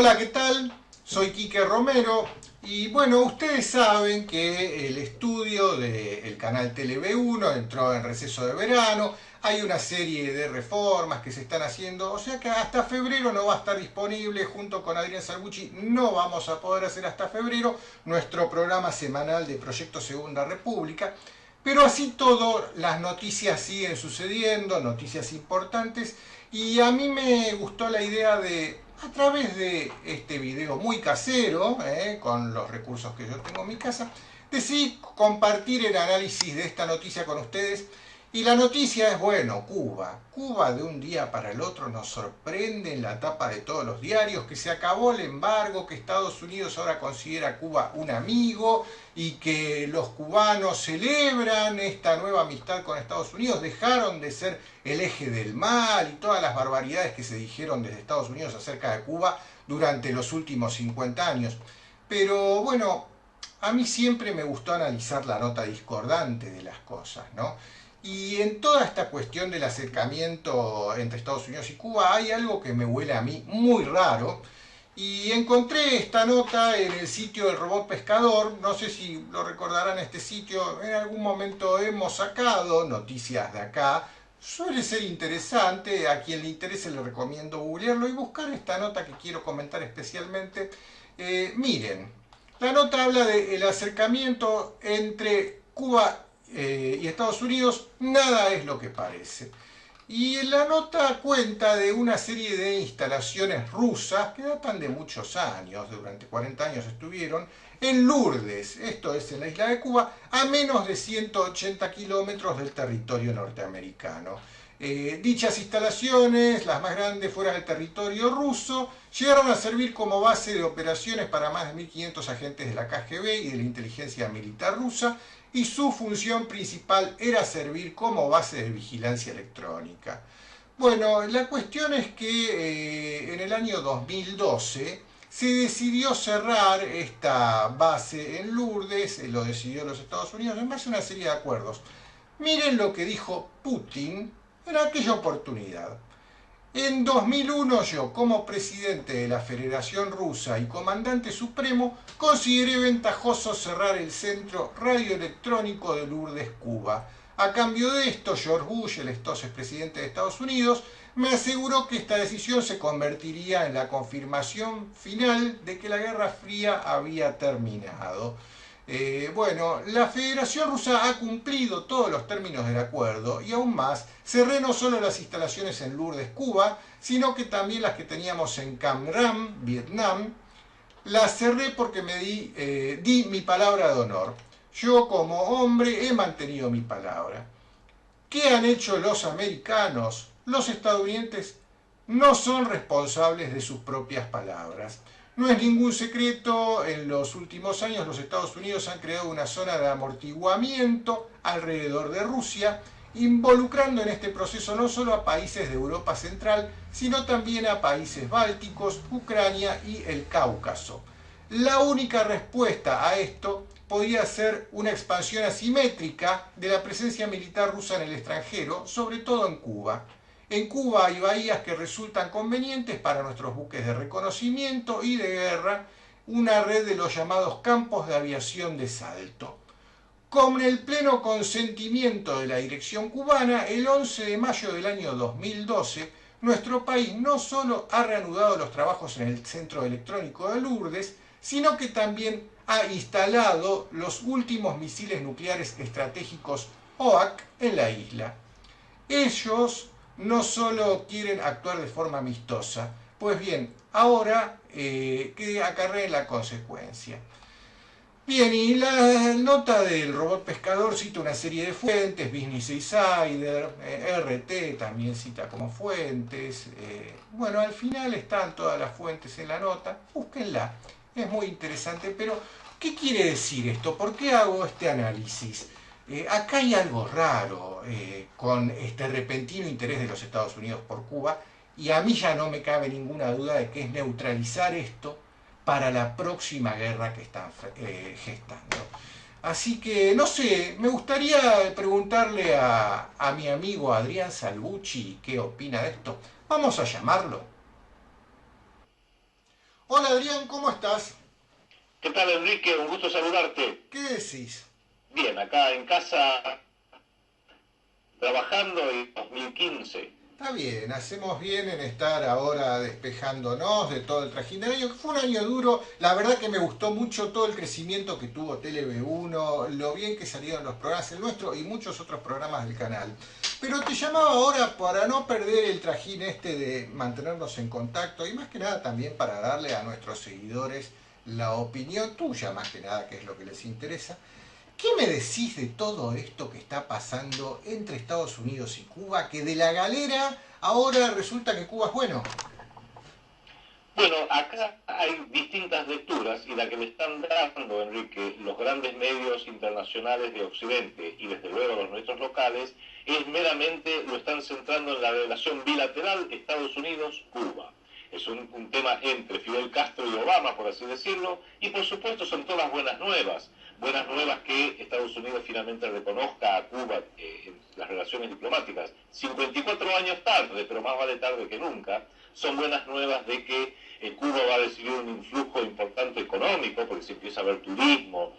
Hola, ¿qué tal? Soy Quique Romero y bueno, ustedes saben que el estudio del canal TV1 entró en receso de verano, hay una serie de reformas que se están haciendo, o sea que hasta febrero no va a estar disponible junto con Adrián Salvucci, no vamos a poder hacer hasta febrero nuestro programa semanal de Proyecto Segunda República. Pero así todo, las noticias siguen sucediendo, noticias importantes, y a mí me gustó la idea de, a través de este video muy casero, con los recursos que yo tengo en mi casa, decidí compartir el análisis de esta noticia con ustedes. Y la noticia es, bueno, Cuba. Cuba de un día para el otro nos sorprende en la tapa de todos los diarios, que se acabó el embargo, que Estados Unidos ahora considera a Cuba un amigo y que los cubanos celebran esta nueva amistad con Estados Unidos, dejaron de ser el eje del mal y todas las barbaridades que se dijeron desde Estados Unidos acerca de Cuba durante los últimos 50 años. Pero bueno, a mí siempre me gustó analizar la nota discordante de las cosas, ¿no? Y en toda esta cuestión del acercamiento entre Estados Unidos y Cuba hay algo que me huele a mí muy raro. Y encontré esta nota en el sitio del robot pescador. No sé si lo recordarán, este sitio. En algún momento hemos sacado noticias de acá. Suele ser interesante. A quien le interese le recomiendo googlearlo y buscar esta nota que quiero comentar especialmente. Miren, la nota habla del acercamiento entre Cuba y Estados Unidos. Nada es lo que parece. Y la nota cuenta de una serie de instalaciones rusas que datan de muchos años, durante 40 años estuvieron, en Lourdes, esto es en la isla de Cuba, a menos de 180 kilómetros del territorio norteamericano. Dichas instalaciones, las más grandes fuera del territorio ruso, llegaron a servir como base de operaciones para más de 1.500 agentes de la KGB y de la inteligencia militar rusa, y su función principal era servir como base de vigilancia electrónica. Bueno, la cuestión es que en el año 2012 se decidió cerrar esta base en Lourdes, lo decidió los Estados Unidos en base a una serie de acuerdos. Miren lo que dijo Putin en aquella oportunidad. En 2001 yo, como presidente de la Federación Rusa y comandante supremo, consideré ventajoso cerrar el centro radioelectrónico de Lourdes, Cuba. A cambio de esto, George Bush, el entonces presidente de Estados Unidos, me aseguró que esta decisión se convertiría en la confirmación final de que la Guerra Fría había terminado. Bueno, la Federación Rusa ha cumplido todos los términos del acuerdo y aún más, cerré no solo las instalaciones en Lourdes, Cuba, sino que también las que teníamos en Cam Ranh, Vietnam. Las cerré porque di mi palabra de honor. Yo como hombre he mantenido mi palabra. ¿Qué han hecho los americanos? Los estadounidenses no son responsables de sus propias palabras. No es ningún secreto, en los últimos años los Estados Unidos han creado una zona de amortiguamiento alrededor de Rusia, involucrando en este proceso no solo a países de Europa Central, sino también a países bálticos, Ucrania y el Cáucaso. La única respuesta a esto podía ser una expansión asimétrica de la presencia militar rusa en el extranjero, sobre todo en Cuba. En Cuba hay bahías que resultan convenientes para nuestros buques de reconocimiento y de guerra, una red de los llamados campos de aviación de salto. Con el pleno consentimiento de la dirección cubana, el 11 de mayo del año 2012, nuestro país no solo ha reanudado los trabajos en el centro electrónico de Lourdes, sino que también ha instalado los últimos misiles nucleares estratégicos OAK en la isla. Ellos no solo quieren actuar de forma amistosa, pues bien, ahora que acarreen la consecuencia. Bien, y la nota del robot pescador cita una serie de fuentes, Business Insider, RT también cita como fuentes. Bueno, al final están todas las fuentes en la nota, búsquenla, es muy interesante, pero ¿qué quiere decir esto? ¿Por qué hago este análisis? Acá hay algo raro con este repentino interés de los Estados Unidos por Cuba, y a mí ya no me cabe ninguna duda de que es neutralizar esto para la próxima guerra que están gestando. Así que, no sé, me gustaría preguntarle a mi amigo Adrián Salvucci qué opina de esto. Vamos a llamarlo. Hola Adrián, ¿cómo estás? ¿Qué tal, Enrique? Un gusto saludarte. ¿Qué decís? Bien, acá en casa trabajando en 2015. Está bien, hacemos bien en estar ahora despejándonos de todo el trajinario, que fue un año duro. La verdad que me gustó mucho todo el crecimiento que tuvo Tele1, lo bien que salieron los programas, el nuestro y muchos otros programas del canal. Pero te llamaba ahora para no perder el trajín este de mantenernos en contacto y más que nada también para darle a nuestros seguidores la opinión tuya, más que nada, que es lo que les interesa. ¿Qué me decís de todo esto que está pasando entre Estados Unidos y Cuba? Que de la galera ahora resulta que Cuba es bueno. Bueno, acá hay distintas lecturas y la que le están dando, Enrique, los grandes medios internacionales de Occidente y desde luego los nuestros locales, es meramente, lo están centrando en la relación bilateral Estados Unidos-Cuba. Es un tema entre Fidel Castro y Obama, por así decirlo, y por supuesto son todas buenas nuevas que Estados Unidos finalmente reconozca a Cuba en las relaciones diplomáticas. 54 años tarde, pero más vale tarde que nunca, son buenas nuevas de que Cuba va a recibir un influjo importante económico, porque se empieza a ver turismo,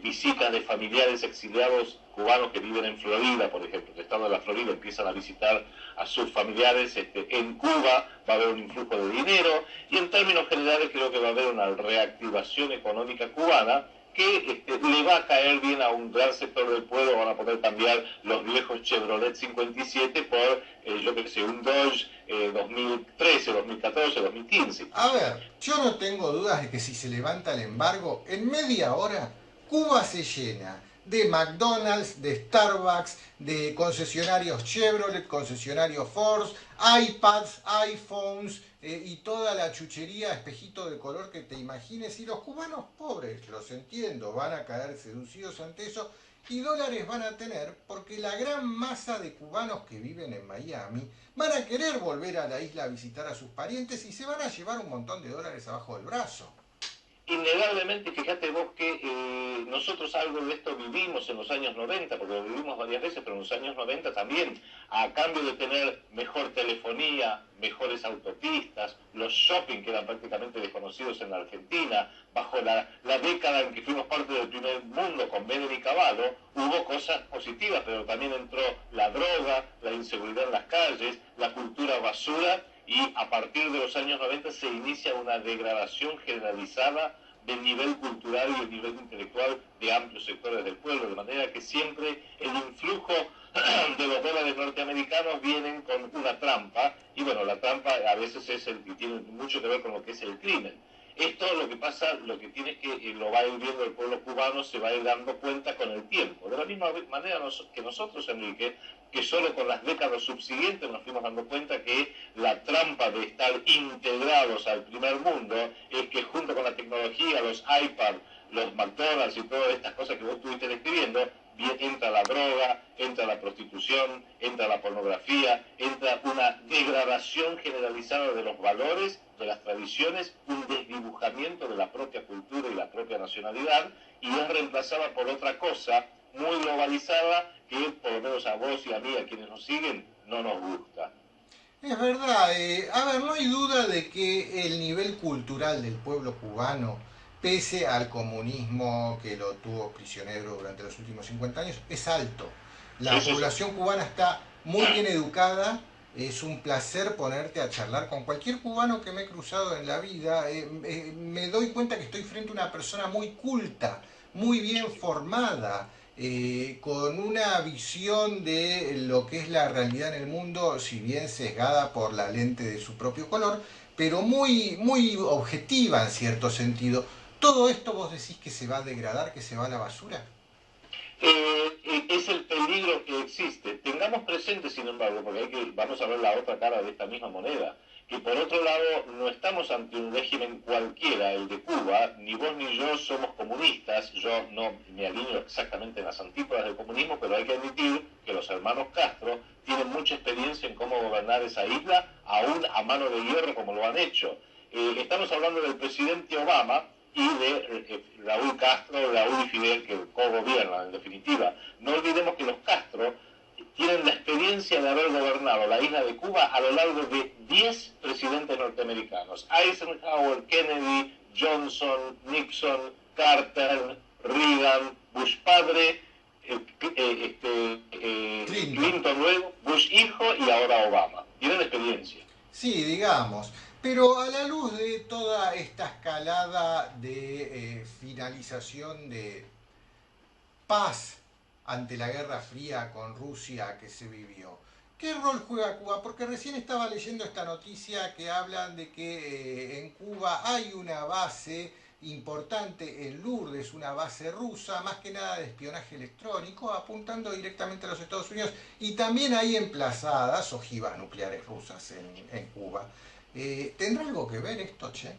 visitas de familiares exiliados cubanos que viven en Florida, por ejemplo, el estado de la Florida, empiezan a visitar a sus familiares en Cuba, va a haber un influjo de dinero, y en términos generales creo que va a haber una reactivación económica cubana que le va a caer bien a un gran sector del pueblo. Van a poder cambiar los viejos Chevrolet 57 por, yo que sé, un Dodge 2013, 2014, 2015. A ver, yo no tengo dudas de que si se levanta el embargo, en media hora Cuba se llena de McDonald's, de Starbucks, de concesionarios Chevrolet, concesionarios Ford, iPads, iPhones y toda la chuchería, espejito de color que te imagines. Y los cubanos pobres, los entiendo, van a caer seducidos ante eso y dólares van a tener porque la gran masa de cubanos que viven en Miami van a querer volver a la isla a visitar a sus parientes y se van a llevar un montón de dólares abajo del brazo. Innegablemente, fíjate vos que nosotros algo de esto vivimos en los años 90, porque lo vivimos varias veces, pero en los años 90 también, a cambio de tener mejor telefonía, mejores autopistas, los shopping que eran prácticamente desconocidos en la Argentina, bajo la década en que fuimos parte del primer mundo con Menem y Cavallo, hubo cosas positivas, pero también entró la droga, la inseguridad en las calles, la cultura basura, y a partir de los años 90 se inicia una degradación generalizada del nivel cultural y el nivel intelectual de amplios sectores del pueblo, de manera que siempre el influjo de los dólares norteamericanos vienen con una trampa, y bueno, la trampa a veces es tiene mucho que ver con lo que es el crimen. Esto lo que pasa, lo que tiene es que lo va a ir viendo el pueblo cubano, se va a ir dando cuenta con el tiempo. De la misma manera que nosotros, Enrique, que solo con las décadas subsiguientes nos fuimos dando cuenta que la trampa de estar integrados al primer mundo es que junto con la tecnología, los iPads, los McDonald's y todas estas cosas que vos estuviste describiendo, entra la droga, entra la prostitución, entra la pornografía, entra una degradación generalizada de los valores, de las tradiciones, un desdibujamiento de la propia cultura y la propia nacionalidad, y es reemplazada por otra cosa muy globalizada que por lo menos a vos y a mí, a quienes nos siguen, no nos gusta. Es verdad, a ver, no hay duda de que el nivel cultural del pueblo cubano, pese al comunismo que lo tuvo prisionero durante los últimos 50 años, es alto. Sí, La sí, sí. población cubana está muy bien educada, es un placer ponerte a charlar con cualquier cubano que me he cruzado en la vida. Me doy cuenta que estoy frente a una persona muy culta, muy bien formada, con una visión de lo que es la realidad en el mundo, si bien sesgada por la lente de su propio color, pero muy, muy objetiva en cierto sentido. ¿Todo esto vos decís que se va a degradar, que se va a la basura? Es el peligro que existe. Tengamos presente, sin embargo, porque vamos a ver la otra cara de esta misma moneda, que por otro lado no estamos ante un régimen cualquiera, el de Cuba, ni vos ni yo somos comunistas, yo no me alineo exactamente en las antípodas del comunismo, pero hay que admitir que los hermanos Castro tienen mucha experiencia en cómo gobernar esa isla, aún a mano de hierro como lo han hecho. Estamos hablando del presidente Obama, y de Raúl Castro, Raúl y Fidel, que co-gobiernan en definitiva. No olvidemos que los Castro tienen la experiencia experiencia de haber gobernado la isla de Cuba a lo largo de 10 presidentes norteamericanos. Eisenhower, Kennedy, Johnson, Nixon, Carter, Reagan, Bush padre, Clinton luego, Bush hijo y ahora Obama. Tienen experiencia. Sí, digamos. Pero a la luz de toda esta escalada de finalización de paz ante la Guerra Fría con Rusia que se vivió, ¿qué rol juega Cuba? Porque recién estaba leyendo esta noticia que hablan de que en Cuba hay una base importante en Lourdes, una base rusa, más que nada de espionaje electrónico, apuntando directamente a los Estados Unidos, y también hay emplazadas ojivas nucleares rusas en Cuba. ¿Tendrá algo que ver esto, che?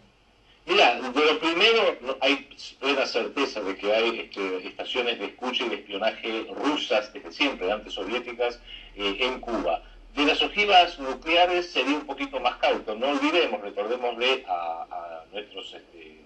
Mira, de lo primero, hay plena certeza de que hay estaciones de escucha y de espionaje rusas desde siempre, antes soviéticas, en Cuba. De las ojivas nucleares sería un poquito más cauto. No olvidemos, recordémosle a nuestros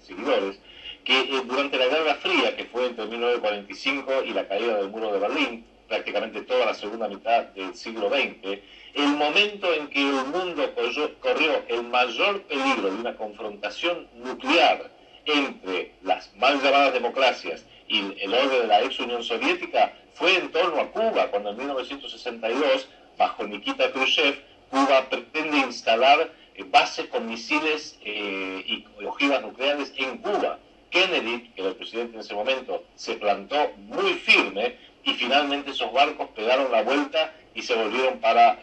seguidores, que durante la Guerra Fría, que fue entre 1945 y la caída del muro de Berlín, prácticamente toda la segunda mitad del siglo XX, el momento en que el mundo corrió el mayor peligro de una confrontación nuclear entre las mal llamadas democracias y el orden de la ex Unión Soviética fue en torno a Cuba, cuando en 1962, bajo Nikita Khrushchev, Cuba pretende instalar bases con misiles y ojivas nucleares en Cuba. Kennedy, que era el presidente en ese momento, se plantó muy firme y finalmente esos barcos pegaron la vuelta y se volvieron para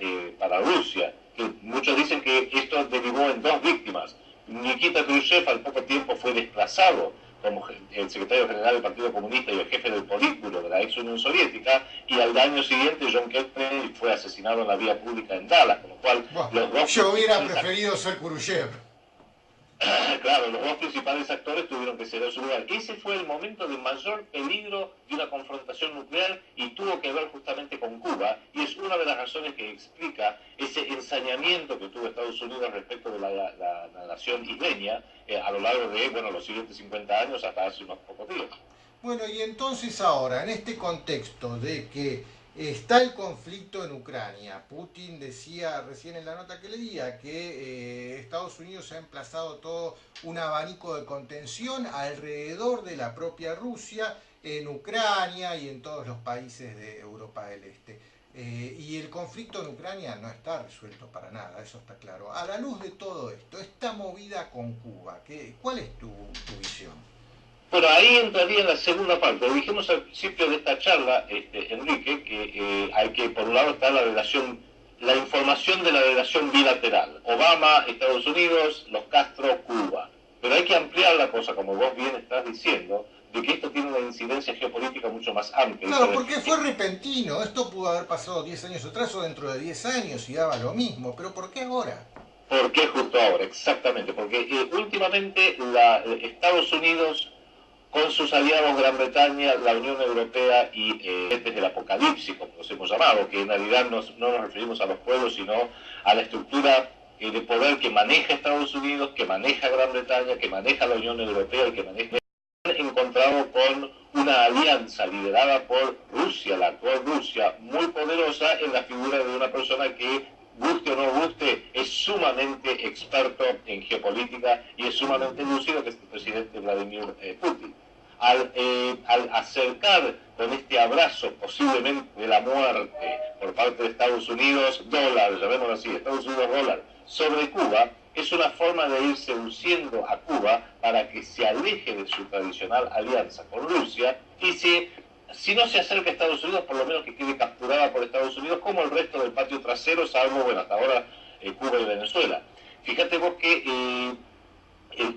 Rusia. Que muchos dicen que esto derivó en 2 víctimas. Nikita Khrushchev al poco tiempo fue desplazado como el secretario general del Partido Comunista y el jefe del Politburo de la ex Unión Soviética, y al año siguiente John Kennedy fue asesinado en la vía pública en Dallas, con lo cual los dos... Yo hubiera preferido ser Khrushchev. Claro, los 2 principales actores tuvieron que ceder su lugar. Ese fue el momento de mayor peligro de una confrontación nuclear y tuvo que ver justamente con Cuba, y es una de las razones que explica ese ensañamiento que tuvo Estados Unidos respecto de la nación isleña a lo largo de los siguientes 50 años hasta hace unos pocos días. Bueno, y entonces ahora, en este contexto de que está el conflicto en Ucrania, Putin decía recién en la nota que leía que Estados Unidos ha emplazado todo un abanico de contención alrededor de la propia Rusia, en Ucrania y en todos los países de Europa del Este. Y el conflicto en Ucrania no está resuelto para nada, eso está claro. A la luz de todo esto, esta movida con Cuba, ¿cuál es tu visión? Bueno, ahí entraría en la segunda parte. Dijimos al principio de esta charla, Enrique, que hay que, por un lado, está la información de la relación bilateral. Obama, Estados Unidos, los Castro, Cuba. Pero hay que ampliar la cosa, como vos bien estás diciendo, de que esto tiene una incidencia geopolítica mucho más amplia. Claro, porque fue repentino. Esto pudo haber pasado 10 años atrás o dentro de 10 años y daba lo mismo. Pero ¿por qué ahora? ¿Por qué justo ahora? Exactamente. Porque últimamente Estados Unidos, con sus aliados Gran Bretaña, la Unión Europea y del apocalipsis, como los hemos llamado, que en realidad no nos referimos a los pueblos, sino a la estructura de poder que maneja Estados Unidos, que maneja Gran Bretaña, que maneja la Unión Europea y que maneja... Han encontrado con una alianza liderada por Rusia, la actual Rusia, muy poderosa en la figura de una persona que, guste o no guste, es sumamente experto en geopolítica y es sumamente lúcido, que es el presidente Vladimir Putin. Al acercar con este abrazo posiblemente de la muerte por parte de Estados Unidos, dólar, llamémoslo así, Estados Unidos dólar, sobre Cuba, es una forma de ir seduciendo a Cuba para que se aleje de su tradicional alianza con Rusia y si no se acerca a Estados Unidos, por lo menos que quede capturada por Estados Unidos como el resto del patio trasero, salvo, hasta ahora Cuba y Venezuela. Fíjate vos que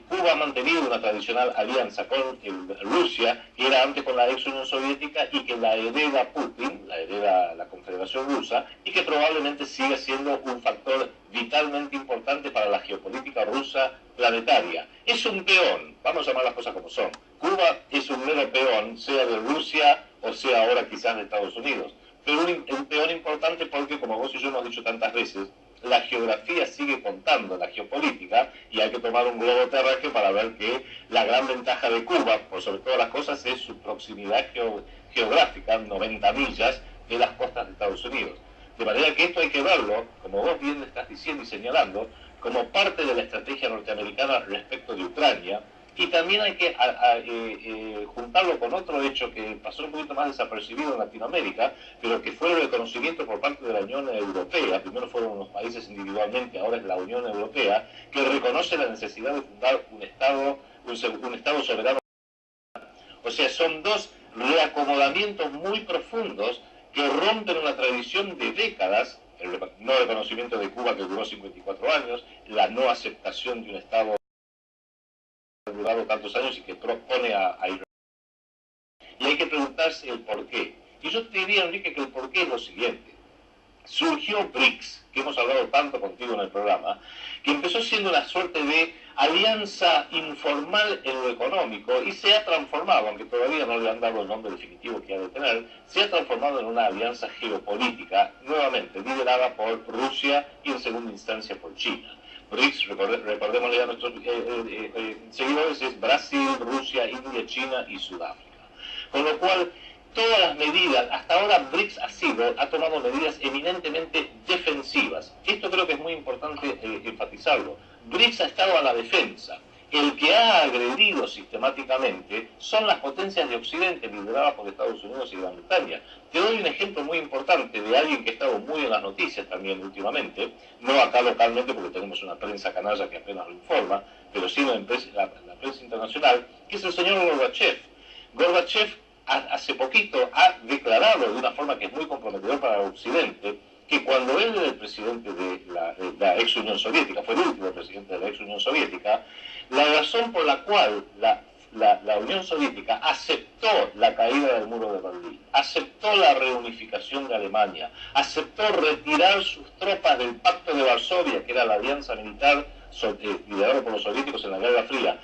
Cuba ha mantenido una tradicional alianza con Rusia, que era antes con la ex Unión Soviética y que la hereda Putin, la hereda la Confederación Rusa, y que probablemente siga siendo un factor vitalmente importante para la geopolítica rusa planetaria. Es un peón, vamos a llamar las cosas como son. Cuba es un mero peón, sea de Rusia o sea ahora quizás de Estados Unidos. Pero un peón importante porque, como vos y yo hemos dicho tantas veces, la geografía sigue contando la geopolítica y hay que tomar un globo terráqueo para ver que la gran ventaja de Cuba, por sobre todas las cosas, es su proximidad geográfica, 90 millas de las costas de Estados Unidos. De manera que esto hay que verlo, como vos bien estás diciendo y señalando, como parte de la estrategia norteamericana respecto de Ucrania, y también hay que juntarlo con otro hecho que pasó un poquito más desapercibido en Latinoamérica, pero que fue el reconocimiento por parte de la Unión Europea. Primero fueron los países individualmente, ahora es la Unión Europea, que reconoce la necesidad de fundar un Estado soberano. O sea, son dos reacomodamientos muy profundos que rompen una tradición de décadas, el no reconocimiento de Cuba que duró 54 años, la no aceptación de un Estado que ha durado tantos años y que propone a Israel. Y hay que preguntarse el por qué. Y yo te diría, Enrique, que el por qué es lo siguiente. Surgió BRICS, que hemos hablado tanto contigo en el programa, que empezó siendo una suerte de alianza informal en lo económico y se ha transformado, aunque todavía no le han dado el nombre definitivo que ha de tener, se ha transformado en una alianza geopolítica, nuevamente liderada por Rusia y en segunda instancia por China. BRICS, recordémosle a nuestros seguidores, es Brasil, Rusia, India, China y Sudáfrica. Con lo cual, todas las medidas, hasta ahora BRICS ha tomado medidas eminentemente defensivas. Esto creo que es muy importante enfatizarlo. BRICS ha estado a la defensa. El que ha agredido sistemáticamente son las potencias de Occidente, lideradas por Estados Unidos y Gran Bretaña. Te doy un ejemplo muy importante de alguien que ha estado muy en las noticias también últimamente, no acá localmente porque tenemos una prensa canalla que apenas lo informa, pero sí la prensa internacional, que es el señor Gorbachev. Gorbachev hace poquito ha declarado de una forma que es muy comprometedora para Occidente que cuando él era el presidente de la ex Unión Soviética, fue el último presidente de la ex Unión Soviética, la razón por la cual la Unión Soviética aceptó la caída del muro de Berlín, aceptó la reunificación de Alemania, aceptó retirar sus tropas del Pacto de Varsovia, que era la alianza militar liderada por los soviéticos en la Guerra Fría,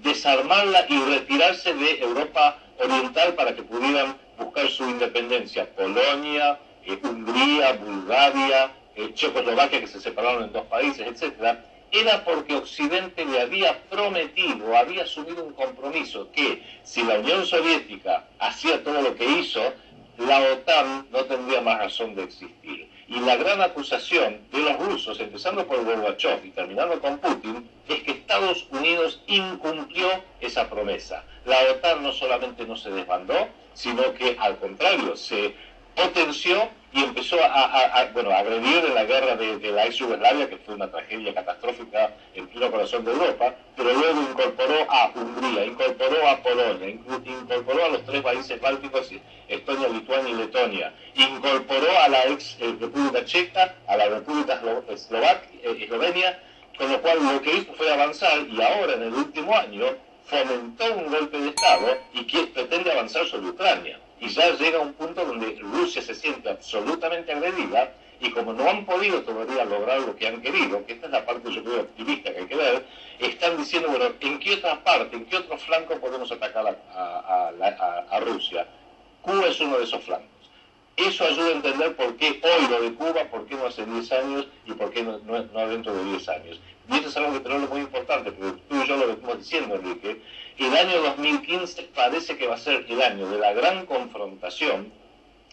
desarmarla y retirarse de Europa Oriental para que pudieran buscar su independencia. Polonia, Hungría, Bulgaria, Checoslovaquia, que se separaron en dos países, etcétera, era porque Occidente le había prometido, había asumido un compromiso que si la Unión Soviética hacía todo lo que hizo, la OTAN no tendría más razón de existir. Y la gran acusación de los rusos, empezando por Gorbachev y terminando con Putin, es que Estados Unidos incumplió esa promesa. La OTAN no solamente no se desbandó, sino que al contrario, se potenció y empezó a agredir en la guerra de la ex Yugoslavia, que fue una tragedia catastrófica en pleno corazón de Europa, pero luego incorporó a Hungría, incorporó a Polonia, incorporó a los tres países bálticos, Estonia, Lituania y Letonia, incorporó a la ex República Checa, a la República Eslovenia, con lo cual lo que hizo fue avanzar y ahora en el último año fomentó un golpe de Estado y que pretende avanzar sobre Ucrania. Y ya llega a un punto donde Rusia se siente absolutamente agredida y como no han podido todavía lograr lo que han querido, que esta es la parte yo creo optimista que hay que ver, están diciendo, bueno, ¿en qué otra parte, en qué otro flanco podemos atacar a Rusia? Cuba es uno de esos flancos. Eso ayuda a entender por qué hoy lo de Cuba, por qué no hace 10 años y por qué no dentro de 10 años. Y eso es algo que tenemos muy importante, porque tú y yo lo venimos diciendo, Enrique. El año 2015 parece que va a ser el año de la gran confrontación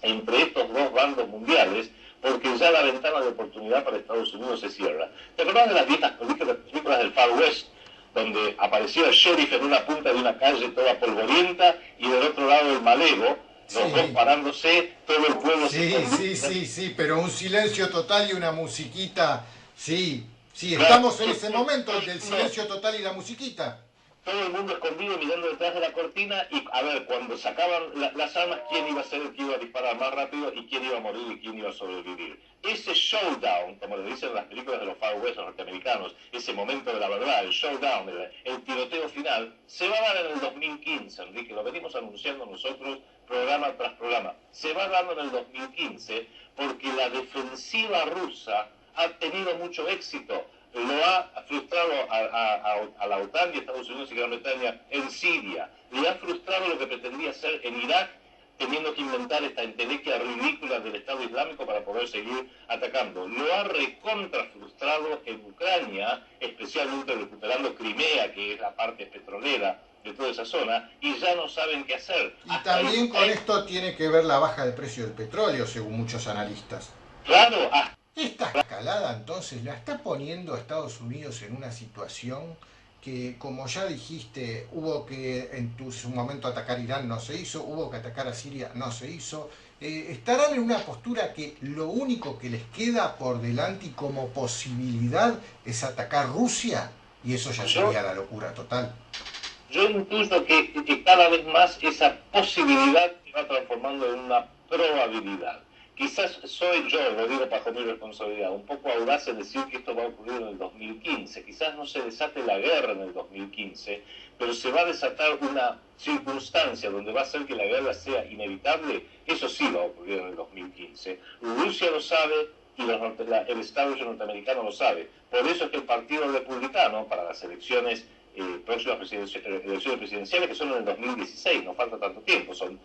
entre estos dos bandos mundiales, porque ya la ventana de oportunidad para Estados Unidos se cierra. ¿Te acuerdas de las viejas películas del Far West, donde aparecía el sheriff en una punta de una calle toda polvorienta y del otro lado el malevo? Los dos parándose, todo el pueblo Sí, pero un silencio total y una musiquita. Sí, claro, estamos en ese momento del silencio total y la musiquita. Todo el mundo escondido mirando detrás de la cortina y a ver, cuando sacaban las armas, quién iba a ser el que iba a disparar más rápido y quién iba a morir y quién iba a sobrevivir. Ese showdown, como le dicen las películas de los Far West norteamericanos, ese momento de la verdad, el showdown, el tiroteo final, se va a dar en el 2015, Enrique, lo venimos anunciando nosotros programa tras programa. Se va dando en el 2015 porque la defensiva rusa ha tenido mucho éxito. Lo ha frustrado a la OTAN y Estados Unidos y Gran Bretaña en Siria. Le ha frustrado lo que pretendía hacer en Irak, teniendo que inventar esta entelequia ridícula del Estado Islámico para poder seguir atacando. Lo ha recontrafrustrado en Ucrania, especialmente recuperando Crimea, que es la parte petrolera de toda esa zona, y ya no saben qué hacer. Y también con esto tiene que ver la baja de precio del petróleo, según muchos analistas. Claro, Esta escalada entonces la está poniendo a Estados Unidos en una situación que, como ya dijiste, hubo que en su momento atacar Irán, no se hizo, hubo que atacar a Siria, no se hizo. Estarán en una postura que lo único que les queda por delante y como posibilidad es atacar Rusia, y eso ya yo, sería la locura total. yo intuyo que cada vez más esa posibilidad se va transformando en una probabilidad. Quizás soy yo, lo digo bajo mi responsabilidad, un poco audaz en decir que esto va a ocurrir en el 2015. Quizás no se desate la guerra en el 2015, pero se va a desatar una circunstancia donde va a ser que la guerra sea inevitable. Eso sí va a ocurrir en el 2015. Rusia lo sabe y el Estado norteamericano lo sabe. Por eso es que el Partido Republicano, para las elecciones próximas elecciones presidenciales, que son en el 2016, no falta tanto tiempo, son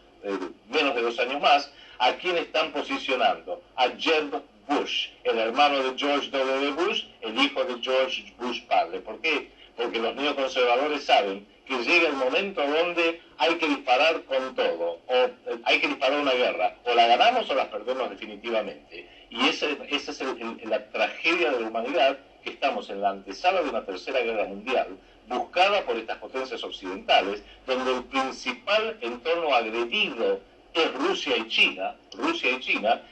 menos de 2 años más, ¿a quién están posicionando? A Jeb Bush, el hermano de George W. Bush, el hijo de George Bush padre. ¿Por qué? Porque los neoconservadores saben que llega el momento donde hay que disparar con todo, o hay que disparar una guerra, o la ganamos o la perdemos definitivamente. Y esa es la tragedia de la humanidad, que estamos en la antesala de una tercera guerra mundial, buscada por estas potencias occidentales, donde el principal entorno agredido es Rusia y China,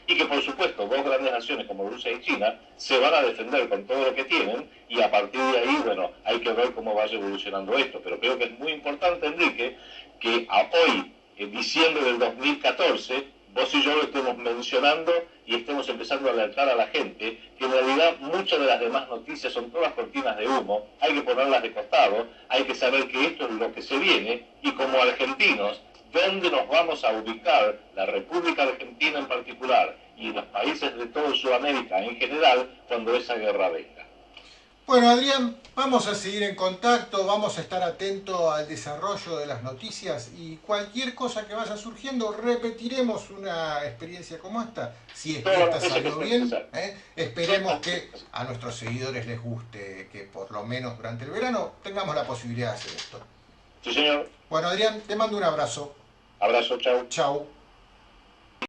y que por supuesto dos grandes naciones como Rusia y China se van a defender con todo lo que tienen, y a partir de ahí, bueno, hay que ver cómo vaya evolucionando esto. Pero creo que es muy importante, Enrique, que hoy, en diciembre del 2014, vos y yo lo estemos mencionando y estemos empezando a alertar a la gente que en realidad muchas de las demás noticias son todas cortinas de humo, hay que ponerlas de costado, hay que saber que esto es lo que se viene, y como argentinos, ¿dónde nos vamos a ubicar, la República Argentina en particular y los países de toda Sudamérica en general, cuando esa guerra venga? Bueno, Adrián, vamos a seguir en contacto, vamos a estar atentos al desarrollo de las noticias, y cualquier cosa que vaya surgiendo, repetiremos una experiencia como esta. Si es que esta salió bien, esperemos que a nuestros seguidores les guste, que por lo menos durante el verano tengamos la posibilidad de hacer esto. Sí, señor. Bueno, Adrián, te mando un abrazo. Abrazo, chao. Chau.